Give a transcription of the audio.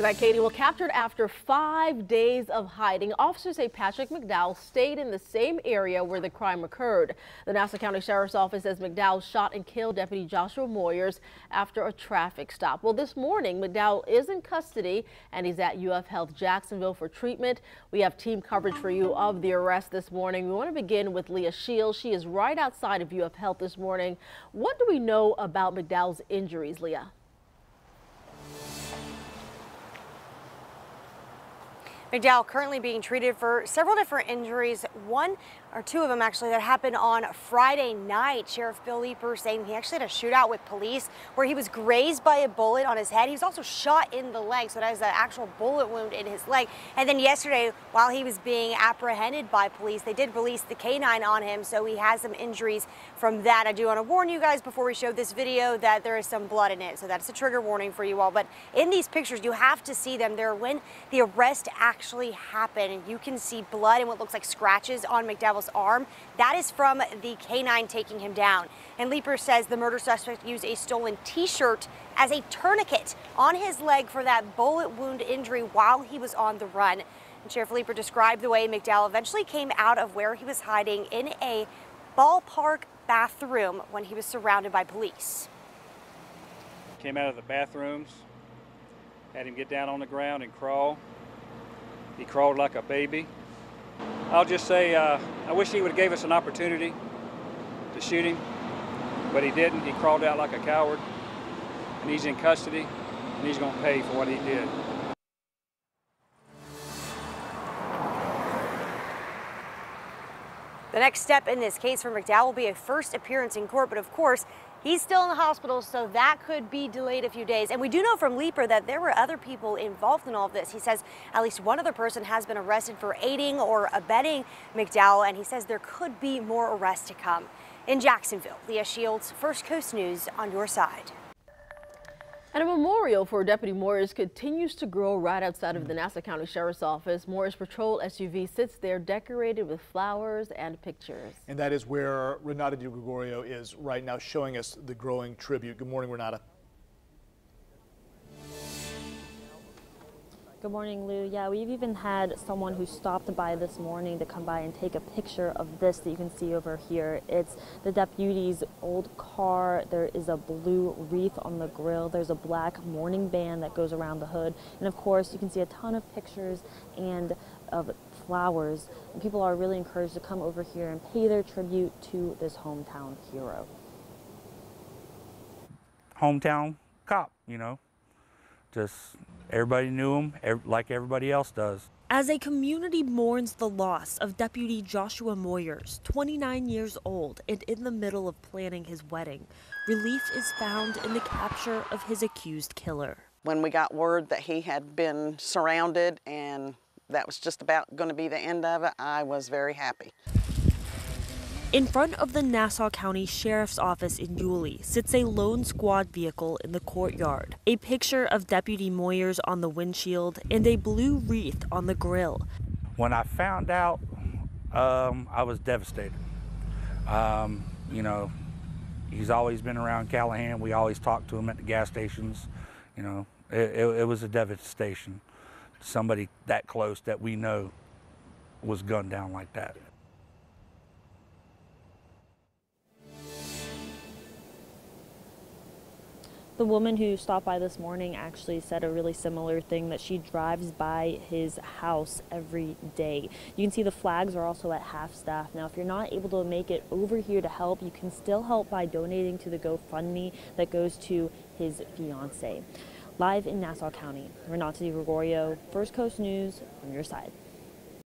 Tonight, Katie, was captured after 5 days of hiding. Officers say Patrick McDowell stayed in the same area where the crime occurred. The Nassau County Sheriff's Office says McDowell shot and killed Deputy Joshua Moyers after a traffic stop. Well, this morning, McDowell is in custody and he's at UF Health Jacksonville for treatment. We have team coverage for you of the arrest this morning. We want to begin with Leah Shields. She is right outside of UF Health this morning. What do we know about McDowell's injuries, Leah? McDowell currently being treated for several different injuries, one or two of them actually that happened on Friday night. Sheriff Bill Leeper saying he actually had a shootout with police where he was grazed by a bullet on his head. He was also shot in the leg, so that is an actual bullet wound in his leg. And then yesterday, while he was being apprehended by police, they did release the canine on him, so he has some injuries from that. I do want to warn you guys before we show this video that there is some blood in it, so that's a trigger warning for you all. But in these pictures, you have to see them. They're when the arrest actually happened, and you can see blood and what looks like scratches on McDowell's arm. That is from the canine taking him down. And Leeper says the murder suspect used a stolen t-shirt as a tourniquet on his leg for that bullet wound injury while he was on the run. And Sheriff Leeper described the way McDowell eventually came out of where he was hiding in a ballpark bathroom when he was surrounded by police. Came out of the bathrooms, had him get down on the ground and crawl. He crawled like a baby. I'll just say I wish he would have gave us an opportunity to shoot him, but he didn't. He crawled out like a coward, and he's in custody, and he's going to pay for what he did. The next step in this case for McDowell will be a first appearance in court, but of course, he's still in the hospital, so that could be delayed a few days. And we do know from Leeper that there were other people involved in all of this. He says at least one other person has been arrested for aiding or abetting McDowell, and he says there could be more arrests to come. In Jacksonville, Leah Shields, First Coast News on your side. And a memorial for Deputy Moyers continues to grow right outside of the Nassau County Sheriff's Office. Moyers Patrol SUV sits there decorated with flowers and pictures. And that is where Renata DiGregorio is right now, showing us the growing tribute. Good morning, Renata. Good morning, Lou. Yeah, we've even had someone who stopped by this morning to come by and take a picture of this that you can see over here. It's the deputy's old car. There is a blue wreath on the grill. There's a black mourning band that goes around the hood. And of course, you can see a ton of pictures and of flowers. And people are really encouraged to come over here and pay their tribute to this hometown hero. Hometown cop, you know. Just everybody knew him like everybody else does. As a community mourns the loss of Deputy Joshua Moyers, 29 years old and in the middle of planning his wedding, relief is found in the capture of his accused killer. When we got word that he had been surrounded and that was just about going to be the end of it, I was very happy. In front of the Nassau County Sheriff's Office in Yulee sits a lone squad vehicle in the courtyard. A picture of Deputy Moyers on the windshield and a blue wreath on the grill. When I found out, I was devastated. You know, he's always been around Callahan. We always talked to him at the gas stations. You know, it was a devastation. Somebody that close that we know was gunned down like that. The woman who stopped by this morning actually said a really similar thing, that she drives by his house every day. You can see the flags are also at half staff. Now, if you're not able to make it over here to help, you can still help by donating to the GoFundMe that goes to his fiance. Live in Nassau County, Renata DiGregorio, First Coast News on your side.